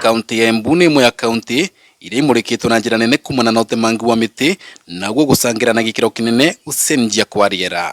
Kaunti ya Embu nĩ imwe ya kaunti iria imũrĩkĩtwo na njĩra nene kumana na ũtemangi wa mĩtĩ naguo gũcangĩra na gĩkĩro kĩnene gũcenjia kwa rĩera.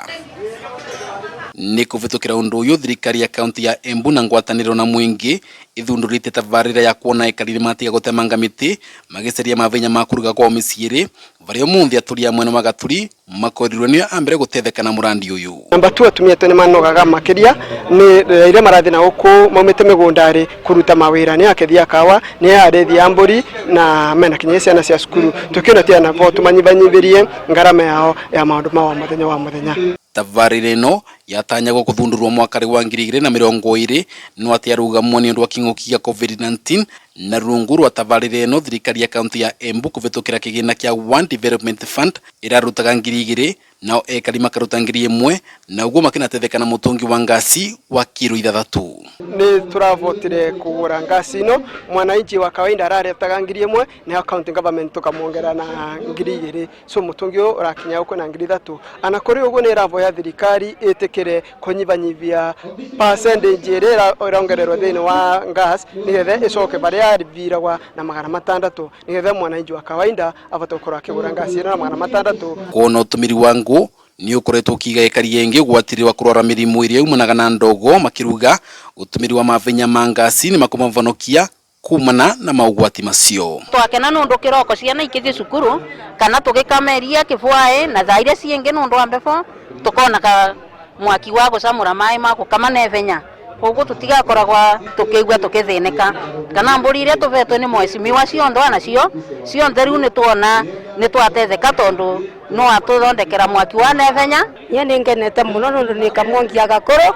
Nĩ kũhĩtũkĩra ũndũ ũyũ thirikari ya kaunti ya Embu na ngwatanĩro na mũingĩ ithundũrĩte tabarĩra ya kuona aikari matiga gũtemanga mĩtĩ magĩcaria mathenya ma kũruga kwao mĩciĩ varia ũmũthĩ atũria mwena wa Gaturi makorirwo nĩ a mbere gũtetheka na mũrandi ũyũ. Namba 2 atumia nĩ manogaga makĩria nĩ iria marathi na gũkũ maumĩte mĩgũndarĩ kũruta mawĩra nĩ akethia kawa nĩ arethi ya mbũri na mena kinya ciana cia cukuru tũkĩona tena vo tumanyibanyibĩrie ngarama yao ya maũndũ ma wa mũthenya. Tabarĩra ĩno yatanyagwo gũthundũrwo mwaka wa 2020 no atĩ arũgamwo nĩ ũndũ wa kĩng'ũki gĩa COVID-19 na rungu rwa tabarĩra ĩno thirikari ya kaunti ya Embu kũhĩtũkĩra kĩgĩna kĩa One Development Fund ĩrarutaga 2,000 nao ekari makaruta 1,000 na ũguo makinatetheka na mũtũngi wa ngasi wa kilo 3. Nĩ turavotire kũgũra ngasi ino mwananchi wa kawaida araretaga 1,000 na county government tukamwongera na 2,000 so mũtũngi ũrakinya uko na 3,000 ana kũrĩ ũguo nĩ ravoya thirikari ĩtĩkĩre kũnyibanyibia percentage ĩrĩa ĩrongererwo thĩinĩ wa gas nĩgetha ĩcoke baria yarĩviragwa na 600 nĩgetha mwananchi wa kawaida avote gũkorwo akĩgũra ngasi ĩno na 600. Kuona ũtũmĩri wa ngũ nĩ ũkoretwo ũkĩiga ekari aingĩ gwatirĩrwo kũrwara mĩrimũ ĩrĩa yumanaga na ndogo makiruga ũtũmĩri wa mathenya ma ngasi nĩ makũmavonokia kumana na maũgwati macio. Twakena nũndũ kĩroko ciana ikĩthiĩ cukuru kana tũgĩkameria kĩbwaĩ na thaa iria ciĩngĩ nũndũ wa mbefo tũkonaga mwaki wa gũcamũra maĩ ma gũkama na ihenya koguo tũtigakoragwa tũkĩigua tũkĩthĩnĩka kana mbũri iria tũvetwo nĩ mwecimiwa ciondo nacio cionthe rĩu nĩ tuona nĩ twatetheka tondũ no atũthondekera mwaki wa naihenya. Niĩ nĩ ngenete mũno nũndũ nĩ kamwongia gakũrũ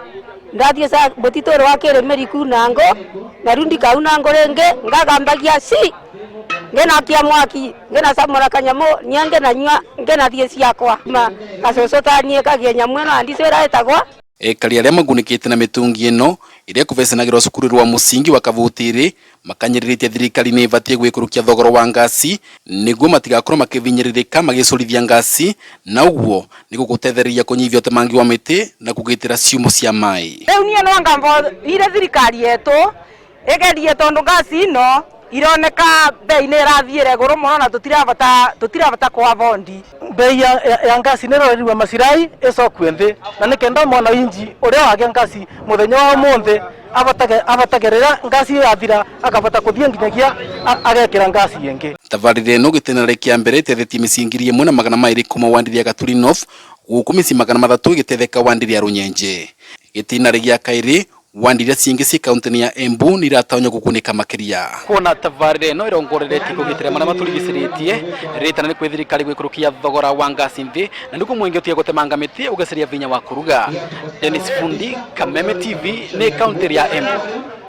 ndathiĩ sa mũtitũ wa kĩrĩmĩriku na ngũ na rĩu ndikau na ngũ rĩngĩ ngagambagia ngenakia mwaki ngenacamũra kanyamũ niĩ ngenanyua ngenathiĩ ciakwa gacũcũ ta niĩ kagia nyamũ ĩno andicĩra ĩtagwa. Ekari arĩa magunĩkĩte na mĩtũngi ĩno ĩrĩa kũvecanagĩrwo cukuru rwa mũcingi wa Kavutĩrĩ makanyĩrĩrĩtie thirikari nĩ ĩbatiĩ gwĩkũrũkia thogoro wa ngasi nĩguo matigakorwo makĩvinyĩrĩrĩka magĩcũrithia ngasi na ũguo nĩ gũgũtethereria kũnyivia ũtemangi wa mĩtĩ na kũgitĩra ciumo cia maĩ. Rĩu niĩ no ngamba ire thirikari yetũ ĩgerie tondũ ngasi ĩno ironeka bei nĩ ĩrathiĩre igũrũ mũno na tũtirabata kwa bondi. Bei ya ngasi nĩ ĩroreriwa macirai ĩcokwe thĩ na nĩkenda mwana inji ũrĩa wagĩa ngasi mũthenya wa ũmũthĩ abatagerera ngasi yathira akabata kũthiĩ nginyagia agekĩra ngasi ĩngĩ. Tabarĩra ĩno gĩtĩnarĩ kĩa mbere ĩtethetie mĩciĩ 1,200 kuma Wandiri ya Gaturi North gũkũ mĩciĩ 300 ĩgĩtetheka Wandiri ya Runyenje. Gĩtĩnarĩ gĩa kairĩ Wandiri ciĩngĩ ci kaunti ya Embu nĩ iratanya gũkunĩka makĩria. Kuona tabarĩra ĩno ĩrongoreretie kũgitĩra marĩa matũrigicĩrĩtie rĩtana nĩ kwĩ thirikari gwĩkũrũkia thogora wa ngasi thĩ na nĩguo mũingĩ ũtige gũtemanga mĩtĩ ũgacaria vinya wa kũruga. Dennis Fundi, Kameme TV nĩ kaunti ya Embu.